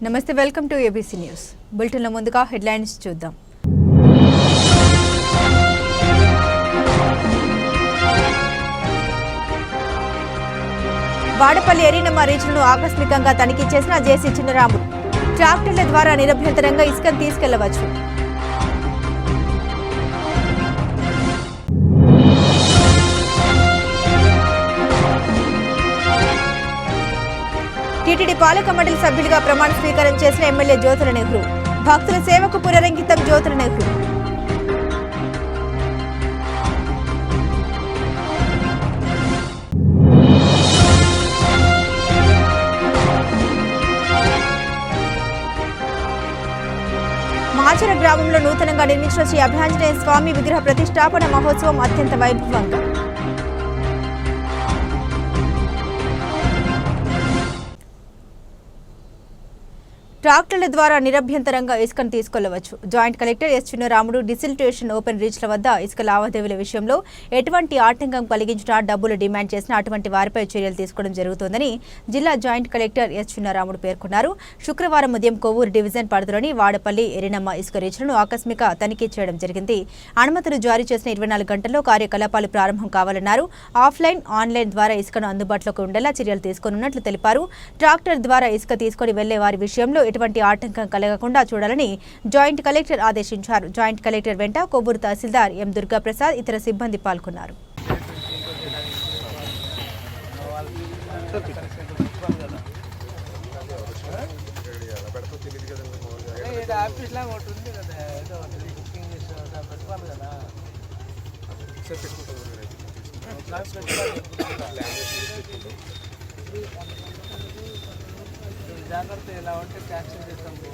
నమస్తే, welcome to ABC news. బులెటిన్లో ముందుగా హెడ్లైన్స్ చూద్దాం. వాడపల్లి ఎరీనమ్మ రీచ్ను ఆకస్మికంగా తనిఖీ చేసిన జేసీ చిన్నరాముడు. ట్రాక్టర్ల ద్వారా నిరభ్యంతరంగా ఇసుకను తీసుకెళ్లవచ్చు. టీటీడీ పాలక మండలి సభ్యులుగా ప్రమాణ స్వీకారం చేసిన ఎమ్మెల్యే జ్యోతుల నెహ్రూ. భక్తుల సేవకు పునరంకితం జ్యోతుల నెహ్రూ. మాచర గ్రామంలో నూతనంగా నిర్మించిన శ్రీ అభయాంజనేయ స్వామి విగ్రహ ప్రతిష్టాపన మహోత్సవం అత్యంత వైభవంగా. ట్రాక్టర్ల ద్వారా నిరభ్యంతరంగా ఇసుకను తీసుకెళ్లవచ్చు. Joint collector S Chinnaramudu desiltation open రీచ్ల వద్ద ఇసుక లావాదేవీల విషయంలో ఎటువంటి ఆటంకం కలిగించినా డబ్బులు డిమాండ్ చేసినా అటువంటి వారిపై చర్యలు తీసుకోవడం జరుగుతోందని జిల్లా జాయింట్ కలెక్టర్ ఎస్ చిన్నరాముడు పేర్కొన్నారు. శుక్రవారం ఉదయం కొవ్వూరు డివిజన్ పరిధిలోని వాడపల్లి ఎరీనమ్మ ఇసుక రీచ్లను ఆకస్మిక తనిఖీ చేయడం జరిగింది. అనుమతులు జారీ చేసిన 24 గంటల్లో కార్యకలాపాలు ప్రారంభం కావాలన్నారు. ఆఫ్లైన్, ఆన్లైన్ ద్వారా ఇసుకను అందుబాటులోకి ఉండేలా చర్యలు తీసుకోనున్నట్లు తెలిపారు. ట్రాక్టర్ ద్వారా ఇసుక తీసుకుని వెళ్లే వారి విషయంలో ఎటువంటి ఆటంకం కలగకుండా చూడాలని జాయింట్ కలెక్టర్ ఆదేశించారు. జాయింట్ కలెక్టర్ వెంట కొవ్వూరు తహసీల్దార్ ఎం దుర్గాప్రసాద్, ఇతర సిబ్బంది పాల్గొన్నారు. జాగ్రత్త ఎలా ఉంటే క్యాన్సిల్ చేస్తాము.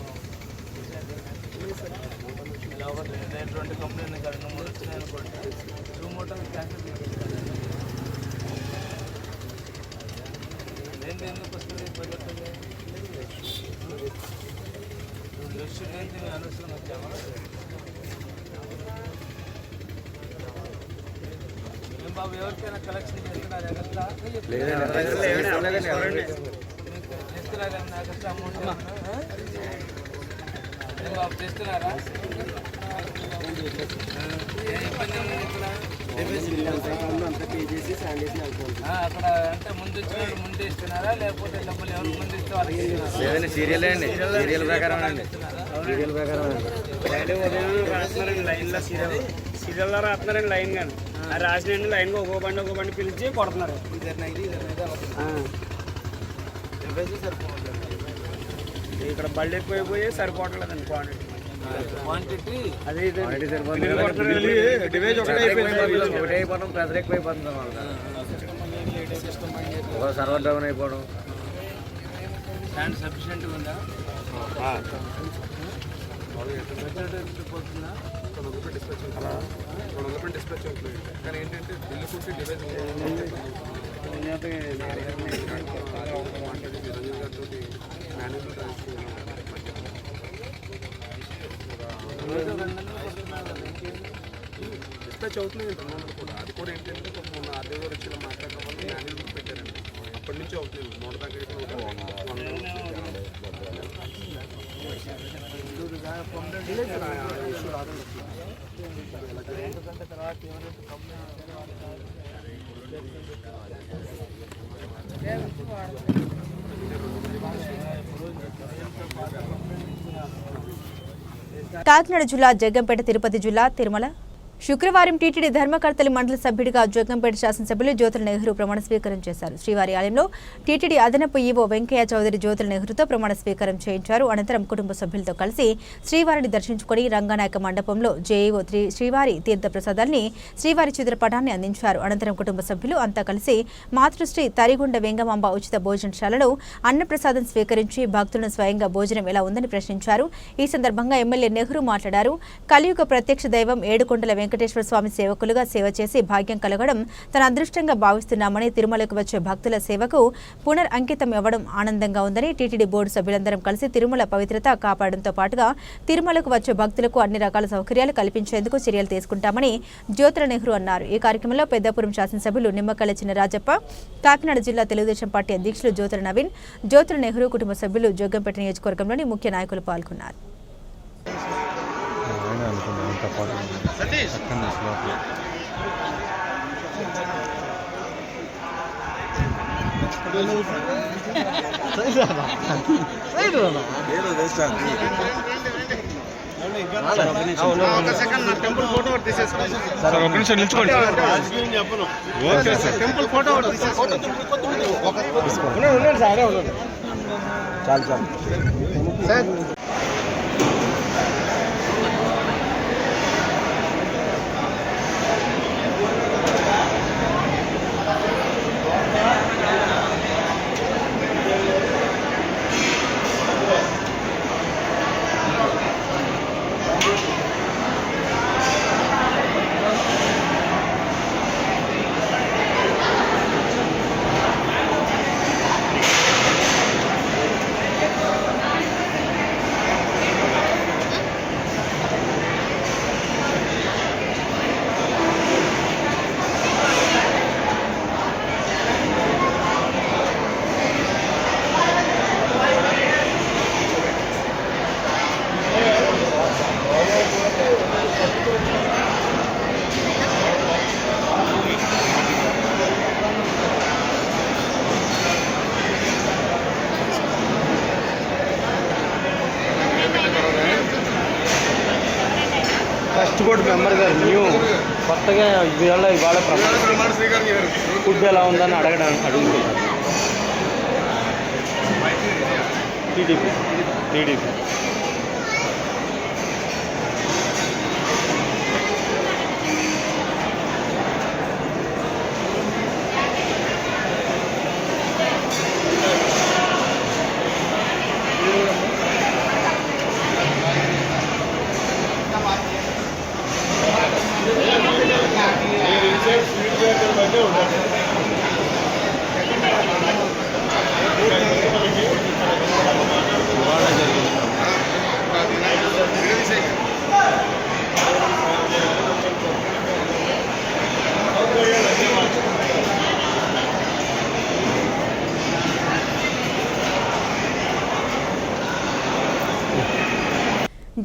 ఇలా ఎటువంటి కంప్లైంట్ కాదు, 2 మూడు వచ్చినాయి అనుకోండి, 2 మూటలు క్యాన్సిల్ చేస్తాను. ఏంటి ఎందుకు వస్తుంది పద్ధతులు? నెక్స్ట్ ఏంటి అనవసరం వచ్చామా? ఏం బాబు, ఎవరికైనా కలెక్షన్ చేస్తున్నారు? బాబు చేస్తున్నారా? అక్కడ అంటే ముందు ఇచ్చినప్పుడు ముందు ఇస్తున్నారా, లేకపోతే డబ్బులు ఎవరు ముందు ఇస్తే వాళ్ళకి సీరియల్ అండి, సీరియల్ ప్రకారం అండి. రాస్తున్నారండి లైన్లో, సీరియల్లో రాస్తున్నారండి లైన్ కానీ అది రాసినండి లైన్గా ఒక్కో బండి పిలిచి కొడుతున్నారు. ఇక్కడ బళ్ళు ఎక్కువైపోయి సరిపోవట్లేదండి క్వాంటిటీ. అదే ఒకటే అయిపోవడం, ప్రెజర్ ఎక్కువైపోతుంది, సర్వర్ డౌన్ అయిపోవడం. ల్యాండ్ సఫిషియెంట్గా ఉందా? పోతుందా? డిస్పాచ్ అవుతుంది, కానీ ఏంటంటే బిల్లు కుట్టి డివైజ్ డిస్పాచ్ అవుతుంది కూడా. అది కూడా ఏంటంటే మొన్న ఆర్డీ గారు వచ్చి మాట్లాడడం వల్ల మాన్యువల్ పెట్టారండి. అప్పటి నుంచి అవుతుంది, 100 దాకా ఇష్యూ రాదండి. తర్వాత కాకినాడ జిల్లా జగ్గంపేట, తిరుపతి జిల్లా తిరుమల. శుక్రవారం టీటీడీ ధర్మకర్తలి మండలి సభ్యుడిగా జగ్గంపేట శాసనసభ్యులు జ్యోతుల నెహ్రూ ప్రమాణ స్వీకారం చేశారు. శ్రీవారి ఆలయంలో టీటీడీ అదనపు ఈవో వెంకయ్య చౌదరి జ్యోతుల నెహ్రూతో ప్రమాణ స్వీకారం చేయించారు. అనంతరం కుటుంబ సభ్యులతో కలిసి శ్రీవారిని దర్శించుకుని రంగనాయక మండపంలో జేఈఓ శ్రీవారి తీర్థ ప్రసాదాన్ని, శ్రీవారి చిత్రపటాన్ని అందించారు. అనంతరం కుటుంబ సభ్యులు అంతా కలిసి మాతృశ్రీ తరిగుండ వెంగమాంబ ఉచిత భోజనశాలలో అన్నప్రసాదం స్వీకరించి భక్తులను స్వయంగా భోజనం ఎలా ఉందని ప్రశ్నించారు. ఈ సందర్భంగా ఎమ్మెల్యే నెహ్రూ మాట్లాడారు. కలియుగ ప్రత్యక్ష దైవం ఏడుకొండల వెంకటేశ్వర స్వామి సేవకులుగా సేవ చేసి భాగ్యం కలగడం తన అదృష్టంగా భావిస్తున్నామని, తిరుమలకు వచ్చే భక్తుల సేవకు పునరంకితం ఇవ్వడం ఆనందంగా ఉందని టీటీడీ బోర్డు సభ్యులందరం కలిసి తిరుమల పవిత్రత కాపాడడంతో పాటుగా తిరుమలకు వచ్చే భక్తులకు అన్ని రకాల సౌకర్యాలు కల్పించేందుకు చర్యలు తీసుకుంటామని జ్యోతుల నెహ్రూ అన్నారు. ఈ కార్యక్రమంలో పెద్దాపురం శాసనసభ్యులు నిమ్మకళ్ళ చినరాజప్ప, కాకినాడ జిల్లా తెలుగుదేశం పార్టీ అధ్యక్షులు జ్యోతుల నవీన్, జ్యోతుల నెహ్రూ కుటుంబ సభ్యులు జోగంపేట నియోజకవర్గంలోని ముఖ్య నాయకులు పాల్గొన్నారు. టెంపుల్ ఫోటో నిల్చుకోండి. టెంపుల్ ఫోటో చాలు సార్. ఫస్ట్ బోర్డు మెంబర్ గారు న్యూ కొత్తగా ఇవాళ ఫుడ్ ఎలా ఉందని అడుగుతున్నారు. TDP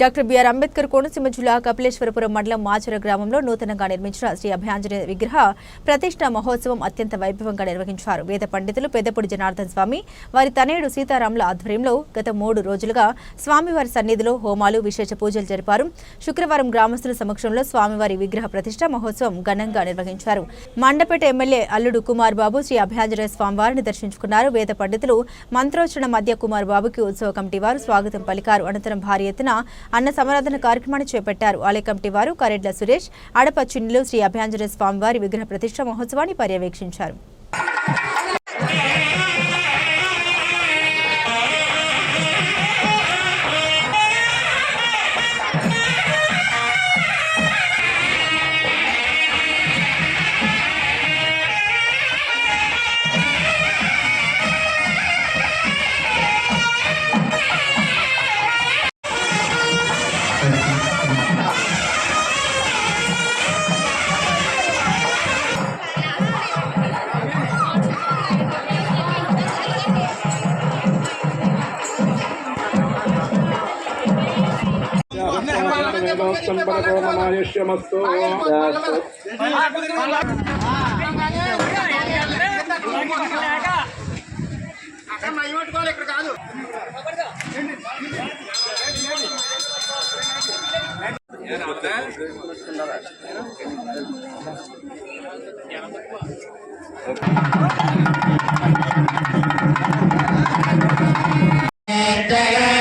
doctor B R Ambedkar Konaseema జిల్లా కపిలేశ్వరపురం మండలం మాచర గ్రామంలో నూతనంగా నిర్మించిన శ్రీ అభయాంజనేయ విగ్రహ ప్రతిష్ఠా మహోత్సవం అత్యంత వైభవంగా నిర్వహించారు. వేద పండితులు పెద్దపూడి జనార్దన్ స్వామి, వారి తనయుడు సీతారాముల ఆధ్వర్యంలో గత 3 రోజులుగా స్వామివారి సన్నిధిలో హోమాలు, విశేష పూజలు జరిపారు. శుక్రవారం గ్రామస్తుల సమక్షంలో స్వామివారి విగ్రహ ప్రతిష్ఠా మహోత్సవం ఘనంగా నిర్వహించారు. మండపేట ఎమ్మెల్యే అల్లుడు కుమార్ బాబు శ్రీ అభయాంజనేయ స్వామివారిని దర్శించుకున్నారు. వేద పండితులు మంత్రోచ్చరణ మధ్య కుమార్ బాబుకి ఉత్సవ కమిటీ వారు స్వాగతం పలికారు. అనంతరం భారీ ఎత్తున అన్న సమరాధన కార్యక్రమాన్ని చేపట్టారు. ఆలయ కమిటీ వారు కరెడ్ల సురేష్, అడప చిన్నులు శ్రీ అభయాంజనేయ స్వామివారి విగ్రహ ప్రతిష్ఠా మహోత్సవాన్ని పర్యవేక్షించారు. Jaya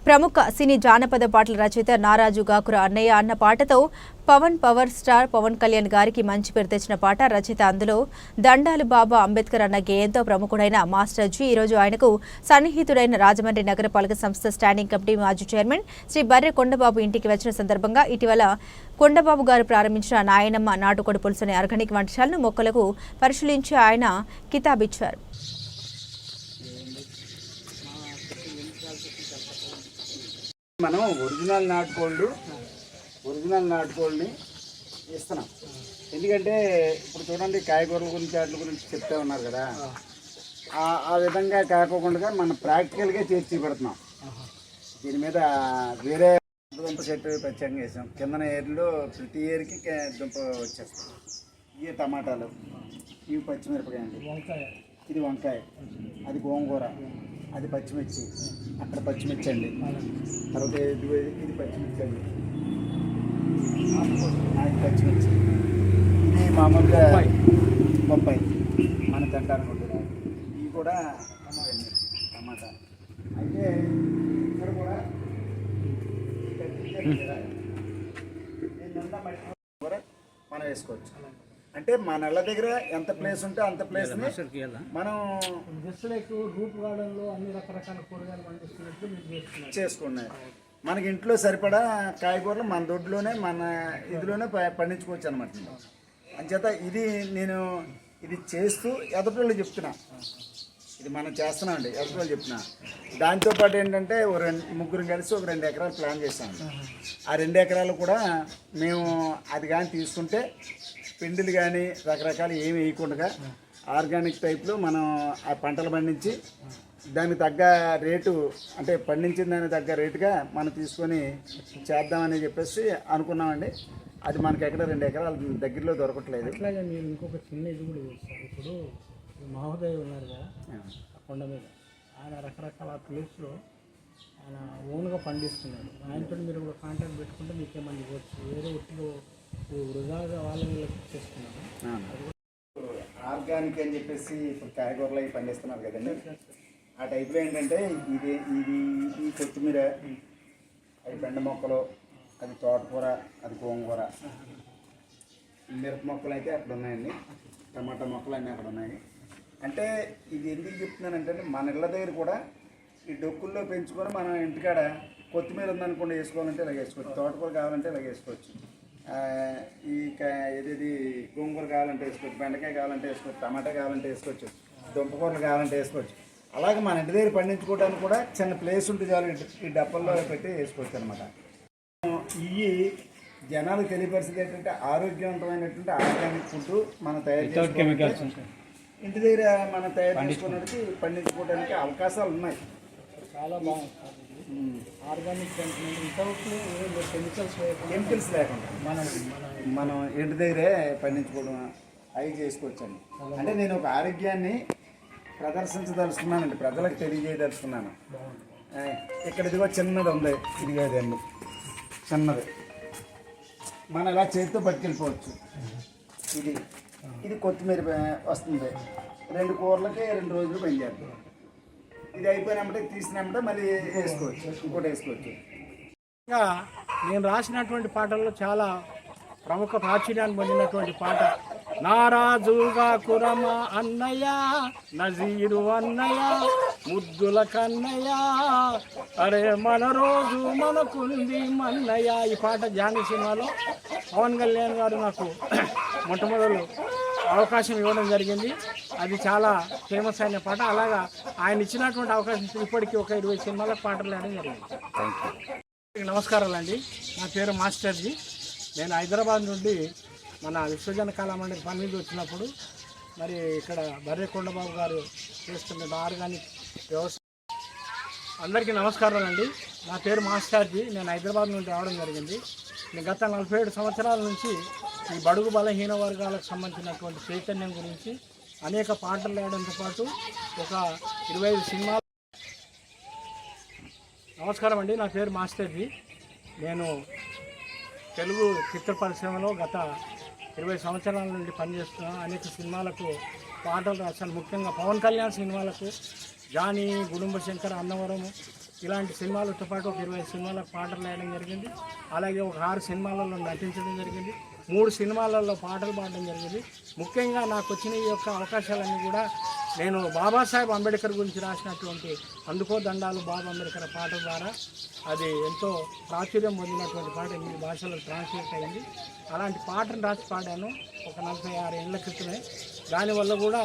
ప్రముఖ సినీ జానపద పాటల రచయిత నారాజు గాకుర అన్నయ్య అన్న పాటతో పవర్ స్టార్ పవన్ కళ్యాణ్ గారికి మంచి పేరు తెచ్చిన పాట రచయిత. అందులో దండాలు బాబా అంబేద్కర్ అన్న గేయంతో ప్రముఖుడైన మాస్టర్ జీ ఈరోజు ఆయనకు సన్నిహితుడైన రాజమండ్రి నగరపాలక సంస్థ స్టాండింగ్ కమిటీ మాజీ చైర్మన్ శ్రీ బర్రె కొండబాబు ఇంటికి వచ్చిన సందర్భంగా ఇటీవల కొండబాబు గారు ప్రారంభించిన నాయనమ్మ నాటుకోడి పులుసు అనే ఆర్గానిక్ వంటశాలను మొక్కలకు పరిశీలించి ఆయన కితాబిచ్చారు. మనం ఒరిజినల్ నాటుకోళ్ళని ఇస్తున్నాం. ఎందుకంటే ఇప్పుడు చూడండి కాయగూరల గురించి వాటి గురించి చెప్తే ఉన్నారు కదా, ఆ విధంగా కాకోకుండా మనం ప్రాక్టికల్గా చేర్చి పెడుతున్నాం. దీని మీద వేరే దుంప చెట్టు ప్రత్యేకంగా వేసాం. కిందన ఏర్లో ప్రతి ఏరికి దుంప వచ్చేస్తాం. ఇవి టమాటాలు, ఇవి పచ్చిమిరపకాయండి, ఇది వంకాయ, అది గోంగూర, అది పచ్చిమిర్చి, అక్కడ పచ్చిమిర్చి అండి, తర్వాత ఇది పచ్చిమిర్చి అండి, అది పచ్చిమిర్చి, ఇది మామూలుగా బొప్పాయి మనం తింటారనుకుంటున్నాం. ఇవి కూడా టమాటా. అయితే ఇక్కడ కూడా కూడా మనం వేసుకోవచ్చు. అంటే మన ఇళ్ళ దగ్గర ఎంత ప్లేస్ ఉంటే అంత ప్లేస్ మనం రూప్ గార్డెన్లో అన్ని రకరకాల కూరగాయలు పండిస్తున్నట్టు చేసుకున్నాయి. మనకి ఇంట్లో సరిపడా కాయగూరలు మన దొడ్లోనే మన ఇదిలోనే పండించుకోవచ్చు అనమాట. అంచేత ఇది చేస్తూ ఎదటోళ్ళు చెప్తున్నా, ఇది మనం చేస్తున్నాం అండి, ఎదటోళ్ళు చెప్తున్నా. దాంతోపాటు ఏంటంటే ముగ్గురు కలిసి ఒక 2 ఎకరాలు ప్లాన్ చేశాము. ఆ 2 ఎకరాలు కూడా మేము అది కానీ తీసుకుంటే పిండిలు కానీ రకరకాలు ఏమి వేయకుండా ఆర్గానిక్ టైప్లో మనం ఆ పంటలు పండించి దానికి తగ్గ రేటు, అంటే పండించిన దానికి తగ్గ రేటుగా మనం తీసుకొని చేద్దామని చెప్పేసి అనుకున్నామండి. అది మనకి ఎక్కడ 2 ఎకరాలు దగ్గరలో దొరకట్లేదు. అట్లాగే మీరు ఇంకొక చిన్న ఇది కూడా చూస్తారు. ఇప్పుడు మహోదయ ఉన్నారు కదా కొండ మీద, ఆయన రకరకాల ప్లేస్లో ఆయన ఓన్గా పండిస్తున్నాడు. ఆయనతో మీరు కూడా కాంటాక్ట్ పెట్టుకుంటే మీకేమన్నా ఇవ్వచ్చు. వేరే ఒట్టిలో వృధాగా వాళ్ళకి చేస్తున్నారు. ఆర్గానిక్ అని చెప్పేసి ఇప్పుడు కాయగూరలు అవి పండిస్తున్నారు కదండి, ఆ టైప్లో ఏంటంటే ఈ కొత్తిమీర, అది బెండ మొక్కలు, అది తోటకూర, అది గోంగూర, మిరప మొక్కలు అయితే అక్కడ ఉన్నాయండి, టమాటా మొక్కలు అన్నీ అక్కడ ఉన్నాయి. అంటే ఇది ఎందుకు చెప్తున్నానంటే మన ఇళ్ళ దగ్గర కూడా ఈ డొక్కుల్లో పెంచుకొని మనం ఇంటికాడ కొత్తిమీర ఉందనుకోండి వేసుకోవాలంటే ఇలా వేసుకోవచ్చు, తోటకూర కావాలంటే ఇలా వేసుకోవచ్చు, ఏది గోంగూర కావాలంటే వేసుకోవచ్చు, బెండకాయ కావాలంటే వేసుకోవచ్చు, టమాటా కావాలంటే వేసుకోవచ్చు, దుంపకూరలు కావాలంటే వేసుకోవచ్చు. అలాగే మన ఇంటి దగ్గర పండించుకోవడానికి కూడా చిన్న ప్లేస్ ఉంటే చాలు, ఈ డబ్బల్లో పెట్టి వేసుకోవచ్చు అనమాట. ఇవి జనాలకు తెలియపరిచేది ఏంటంటే ఆరోగ్యవంతమైనటువంటి ఆర్గానిక్ ఫుడ్ మనం తయారు చేసుకోవాలి. ఇంటి దగ్గర మనం తయారు చేసుకోవడానికి పండించుకోవడానికి అవకాశాలు ఉన్నాయి. చాలా బాగుంటుంది ఆర్గానిక్ కెమికల్స్ లేకుండా మనం ఇంటి దగ్గరే పండించుకోవడం అవి చేసుకోవచ్చండి. అంటే నేను ఒక ఆరోగ్యాన్ని ప్రదర్శించదలుచుకున్నానండి, ప్రజలకు తెలియజేయదలుచుకున్నాను. ఇక్కడ ఇదిగో చిన్నది ఉంది, ఇది కాదండి చిన్నది, మనం ఇలా చేతితో పట్టుకెళ్ళిపోవచ్చు. ఇది కొత్తిమీర వస్తుంది, 2 కూరలకి 2 రోజులు పనిచేస్తుంది. ఇది అయిపోయినప్పుడే తీసినప్పుడే మళ్ళీ వేసుకోవచ్చు, ఇంకోటి వేసుకోవచ్చు. ఇంకా నేను రాసినటువంటి పాటల్లో చాలా ప్రముఖ ప్రాచుర్యాన్ని పొందినటువంటి పాట నారాజుగా కురమ అన్నయ్య, నజీరు అన్నయ్య, ముద్దుల కన్నయ్య అరే మన రోజు మనకుంది మన్నయ్య. ఈ పాట జానీ సినిమాలో పవన్ కళ్యాణ్ గారు నాకు మొట్టమొదలు అవకాశం ఇవ్వడం జరిగింది. అది చాలా ఫేమస్ అయిన పాట. అలాగా ఆయన ఇచ్చినటువంటి అవకాశం ఇప్పటికీ ఒక 20 సినిమాలకు పాటలు వేయడం జరిగింది. నమస్కారాలండి, నా పేరు మాస్టర్జీ. నేను హైదరాబాద్ నుండి మన విశ్వజన కళామండలి పని మీద వచ్చినప్పుడు మరి ఇక్కడ బర్రె కొండబాబు గారు చేస్తున్న ఆర్గానిక్ వ్యవసాయం. అందరికీ నమస్కారాలండి, నా పేరు మాస్టర్జీ. నేను హైదరాబాద్ నుండి రావడం జరిగింది. నేను గత 47 సంవత్సరాల నుంచి ఈ బడుగు బలహీన వర్గాలకు సంబంధించినటువంటి చైతన్యం గురించి అనేక పాటలు వేయడంతో పాటు ఒక 25 సినిమాలు. నమస్కారం అండి, నా పేరు మాస్టర్జీ. నేను తెలుగు చిత్ర పరిశ్రమలో గత 20 సంవత్సరాల నుండి పనిచేస్తున్నాను. అనేక సినిమాలకు పాటలు రాశాను. ముఖ్యంగా పవన్ కళ్యాణ్ సినిమాలకు, జానీ, గుడుంబ శంకర్, అన్నవరము ఇలాంటి సినిమాలతో పాటు ఒక 20 సినిమాలకు పాటలు వేయడం జరిగింది. అలాగే ఒక 6 సినిమాలలో నటించడం జరిగింది. 3 సినిమాలలో పాటలు పాడడం జరిగింది. ముఖ్యంగా నాకు వచ్చిన ఈ యొక్క అవకాశాలన్నీ కూడా నేను బాబాసాహెబ్ అంబేద్కర్ గురించి రాసినటువంటి అందుకో దండాలు బాబా అంబేద్కర్ పాట ద్వారా అది ఎంతో ప్రాచుర్యం పొందినటువంటి పాట 8 భాషల్లో ట్రాన్స్లేట్ అయింది. అలాంటి పాటను రాసి పాడాను ఒక 46 ఏళ్ల క్రితమే. దానివల్ల కూడా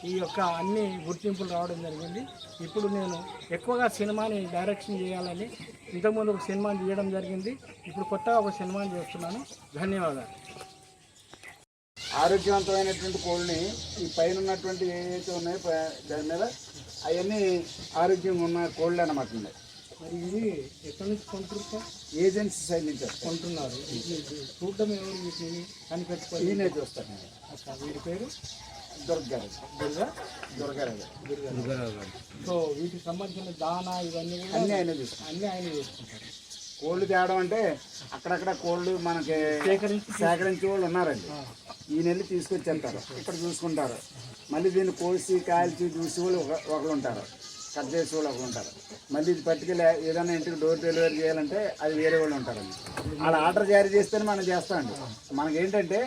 ఈ యొక్క అన్ని గుర్తింపులు రావడం జరిగింది. ఇప్పుడు నేను ఎక్కువగా సినిమాని డైరెక్షన్ చేయాలని ఇంతకుముందు ఒక సినిమాని తీయడం జరిగింది. ఇప్పుడు కొత్తగా ఒక సినిమాని చేస్తున్నాను. ధన్యవాదాలు. ఆరోగ్యవంతమైనటువంటి కోళ్ళని ఈ పైన ఉన్నటువంటి ఏవైతే ఉన్నాయో దాని మీద అవన్నీ ఆరోగ్యంగా ఉన్న కోళ్ళు అన్నమాట. మరి ఇది ఎక్కడి నుంచి కొంటున్నారు? ఏజెన్సీ సైడ్ నుంచి కొంటున్నారు. చూడడం ఎవరు వీటిని కనిపెట్టుకోవాలి? ఈయనే చూస్తాను. వీటి పేరు దుర్గారావు. సో వీటికి సంబంధించిన దానా ఇవన్నీ అన్నీ ఆయన చూస్తాను. అన్నీ ఆయన చూసుకుంటారు. కోళ్ళు తేవడం అంటే అక్కడక్కడ కోళ్ళు మనకి సేకరించే వాళ్ళు ఉన్నారండి. ఈ నెల తీసుకొచ్చి వెళ్తారు, ఇక్కడ చూసుకుంటారు. మళ్ళీ దీన్ని కోసి కాల్చి చూసి వాళ్ళు ఒకరు ఉంటారు, కట్ చేసే వాళ్ళు ఒకరు ఉంటారు. మళ్ళీ ఇది పట్టుకెళ్ళి ఏదైనా ఇంటికి డోర్ డెలివరీ చేయాలంటే అది వేరే వాళ్ళు ఉంటారండి. అలా ఆర్డర్ జారీ చేస్తేనే మనం చేస్తామండి. మనకేంటంటే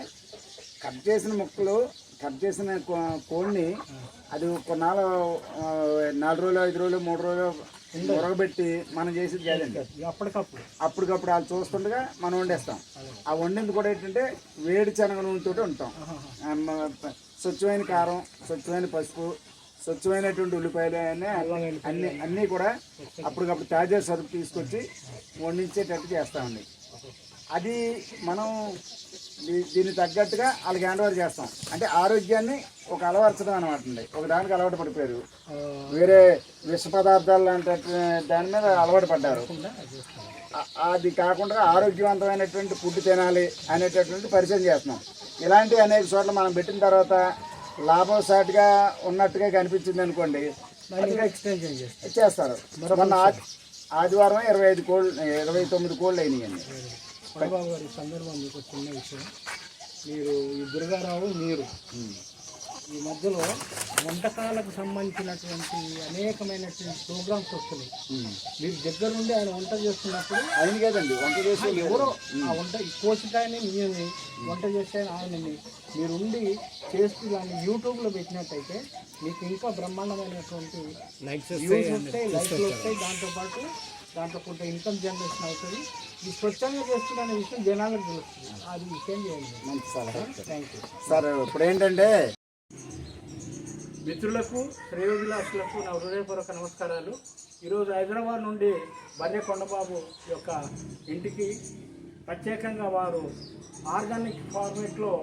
కట్ చేసిన ముక్కలు, కట్ చేసిన కోడిని అది కొన్నాళ్ళు 4 రోజులు, 5 రోజులు, 3 రోజులు ఉరగబెట్టి మనం చేసేది కాదండి. అప్పటికప్పుడు వాళ్ళు చూస్తుండగా మనం వండేస్తాం. ఆ వండింది కూడా ఏంటంటే వేడి శనగ నూనెతో ఉంటాం. స్వచ్ఛమైన కారం, స్వచ్ఛమైన పసుపు, స్వచ్ఛమైనటువంటి ఉల్లిపాయలు అన్నీ కూడా అప్పటికప్పుడు తాజా సరుకు తీసుకొచ్చి వండించేటట్టు చేస్తామండి. అది మనం దీన్ని తగ్గట్టుగా వాళ్ళకి హ్యాండ్ ఓవర్ చేస్తాం. అంటే ఆరోగ్యాన్ని ఒక అలవర్చడం అనమాట అండి. ఒక దానికి అలవాటు పడిపోయారు, వేరే విష పదార్థాలు లాంటి దాని మీద అలవాటు పడ్డారు. అది కాకుండా ఆరోగ్యవంతమైనటువంటి ఫుడ్ తినాలి అనేటటువంటి పరిచయం చేస్తున్నాం. ఇలాంటి అనేక చోట్ల మనం పెట్టిన తర్వాత లాభసాటిగా ఉన్నట్టుగా కనిపించింది అనుకోండి, ఎక్స్టెన్షన్ చేస్తారు. మొన్న ఆదివారం 29 కోళ్ళు అయినాయండి. కొండబాబు గారి సందర్భం మీకు చిన్న విషయం. మీరు ఈ దుర్గారావు మీరు ఈ మధ్యలో వంటకాలకు సంబంధించినటువంటి అనేకమైనటువంటి ప్రోగ్రామ్స్ వస్తున్నాయి. మీరు దగ్గరుండి ఆయన వంట చేస్తున్నప్పుడు ఆయన కదండి వంట చేసి ఎవరో ఆ వంట కోసికాయని మీని వంట చేసే ఆయనని మీరుండి చేస్తూ దాన్ని యూట్యూబ్లో పెట్టినట్టయితే మీకు ఇంకా బ్రహ్మాండమైనటువంటి వ్యూస్ వస్తాయి, లైక్లు వస్తాయి. దాంతో కొంత ఇన్కమ్ జనరేషన్ అవుతుంది. ఈ స్వచ్ఛంగా చేస్తున్న విషయం జనాలకు తెలుస్తుంది. అది విషయం చేయండి. మంచి సలహా. Thank you sir. ఇప్పుడు ఏంటంటే మిత్రులకు, శ్రేయోభిలాషులకు నా హృదయపూర్వక నమస్కారాలు. ఈరోజు హైదరాబాద్ నుండి బర్రె కొండబాబు యొక్క ఇంటికి ప్రత్యేకంగా వారు ఆర్గానిక్ ఫార్మేట్లో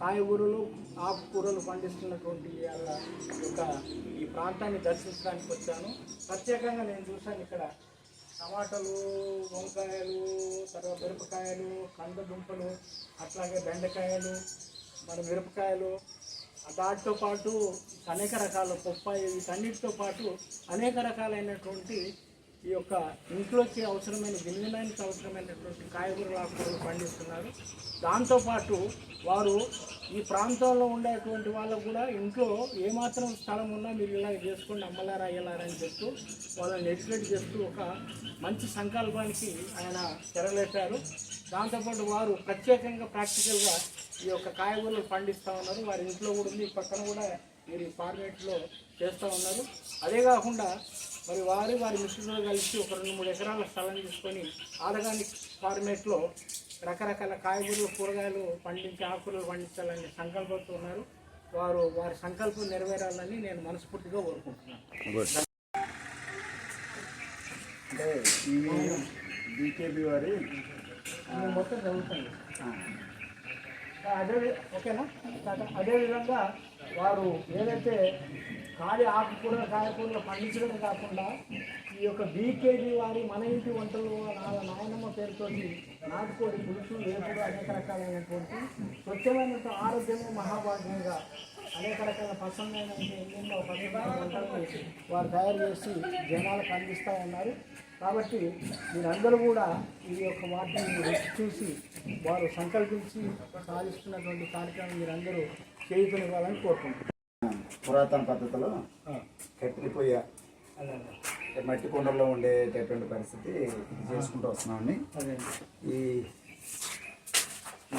కాయగూరలు, ఆకుకూరలు పండిస్తున్నటువంటి యొక్క ఈ ప్రాంతాన్ని దర్శించడానికి వచ్చాను. ప్రత్యేకంగా నేను చూశాను ఇక్కడ టమాటాలు, వంకాయలు, తర్వాత మిరపకాయలు, కంద దుంపలు, అట్లాగే బెండకాయలు, మన మిరపకాయలు, దాటితో పాటు అనేక రకాల పప్పాయి, వీటన్నిటితో పాటు అనేక రకాలైనటువంటి ఈ యొక్క ఇంట్లోకి అవసరమైన దినదినానికి అవసరమైనటువంటి కాయగూరలు, ఆకుకూరలు పండిస్తున్నారు. దాంతోపాటు వారు ఈ ప్రాంతంలో ఉండేటువంటి వాళ్ళకు కూడా ఇంట్లో ఏమాత్రం స్థలం ఉన్నా మీరు ఇలా చేసుకోండి, అమ్మలారా అయ్యలారా అని చెప్తూ వాళ్ళని ఎడ్యుకేట్ చేస్తూ ఒక మంచి సంకల్పానికి ఆయన తెరలేపారు. దాంతోపాటు వారు ప్రత్యేకంగా ప్రాక్టికల్గా ఈ యొక్క కాయగూరలు పండిస్తూ ఉన్నారు. వారి ఇంట్లో కూడా ఉంది. పక్కన కూడా మీరు ఈ ఫార్మేట్లో చేస్తూ ఉన్నారు. అదే కాకుండా మరి వారి మిత్రులతో కలిసి ఒక 2-3 ఎకరాల స్థలం తీసుకొని ఆర్గానిక్ ఫార్మేట్లో రకరకాల కాయగూరలు కూరగాయలు పండించి ఆకుకూరలు పండించాలని సంకల్పంతో ఉన్నారు. వారి సంకల్పం నెరవేరాలని నేను మనస్ఫూర్తిగా కోరుకుంటున్నాను. అంటే ఇవి బీకేబీ వారి మొత్తం జరుగుతుంది. ఓకేనా? అదేవిధంగా వారు ఏదైతే కాయకూరలు పండించడమే కాకుండా ఈ యొక్క బీకేజీ వారి మన ఇంటి వంటలు నాయనమ్మ పేరుతో నాటుకోడి పులుసు వేపుడు అనేక రకాలైనటువంటి స్వచ్ఛమైన ఆరోగ్యము మహాభాగ్యంగా అనేక రకాల పసందైన ఎన్నెన్నో పసందైన వంటలు వారు తయారు చేసి జనాలకు అందిస్తూ ఉన్నారు. కాబట్టి మీరందరూ కూడా ఈ యొక్క వాటిని రుచి చూసి వారు సంకల్పించి సాధిస్తున్నటువంటి కార్యక్రమం మీరందరూ చేయుకునివ్వాలని కోరుకుంటున్నాను. పురాతన పద్ధతిలో కట్టెల పొయ్య మట్టి కుండల్లో ఉండేటటువంటి పరిస్థితి చేసుకుంటూ వస్తున్నామండి.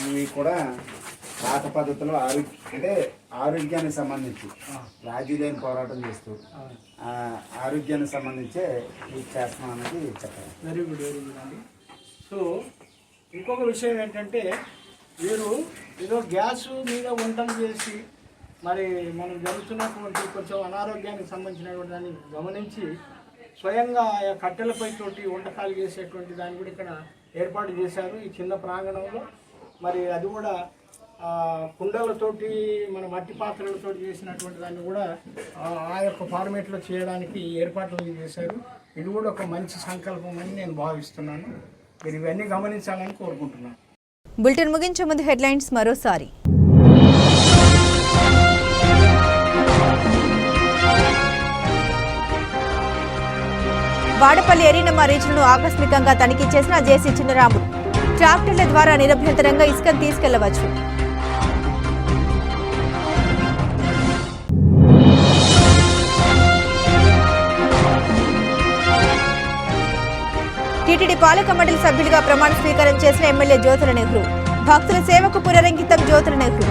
ఇవి కూడా పాత పద్ధతిలో ఆరోగ్యానికి సంబంధించి రాజీ లేని పోరాటం చేస్తూ ఆరోగ్యానికి సంబంధించే ఇది చేస్తున్నాం అనేది చెప్పాలి. వెరీ గుడ్ అండి. సో ఇంకొక విషయం ఏంటంటే వీరు ఏదో గ్యాస్ మీద వంటలు చేసి మరి మనం జరుగుతున్నటువంటి కొంచెం అనారోగ్యానికి సంబంధించినటువంటి దాన్ని గమనించి స్వయంగా కట్టెలపై తోటి వంటకాలు చేసేటువంటి దాన్ని కూడా ఇక్కడ ఏర్పాటు చేశారు ఈ చిన్న ప్రాంగణంలో. మరి అది కూడా కుండలతోటి మన మట్టి పాత్రలతో చేసినటువంటి దాన్ని కూడా ఆ యొక్క ఫార్మేట్లో చేయడానికి ఏర్పాట్లు చేశారు. ఇది కూడా ఒక మంచి సంకల్పం అని నేను భావిస్తున్నాను. మీరు ఇవన్నీ గమనించాలని కోరుకుంటున్నాను. బులెటిన్ ముగించే ముందు హెడ్లైన్స్ మరోసారి. వాడపల్లి ఎరీనమ్మ రీచ్ను ఆకస్మికంగా తనిఖీ చేసిన జేసీ చిన్నరాముడు. ట్రాక్టర్ల ద్వారా నిరభ్యంతరంగా ఇసుకను తీసుకెళ్లవచ్చు. టీటీడీ పాలక మండలి సభ్యులుగా ప్రమాణ స్వీకారం చేసిన ఎమ్మెల్యే జ్యోతుల నెహ్రూ. భక్తుల సేవకు పునరంకితం జ్యోతుల నెహ్రూ.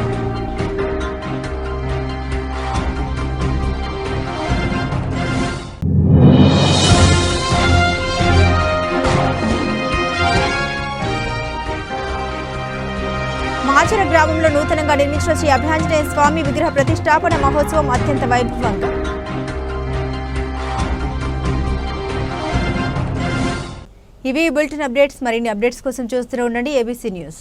మాచర గ్రామంలో నూతనంగా నిర్మించిన శ్రీ అభయాంజనేయ స్వామి విగ్రహ ప్రతిష్టాపన మహోత్సవం అత్యంత వైభవంగా. ఇవి బులెటిన్ అప్డేట్స్. మరిన్ని అప్డేట్స్ కోసం చూస్తూనే ఉండండి ABC న్యూస్.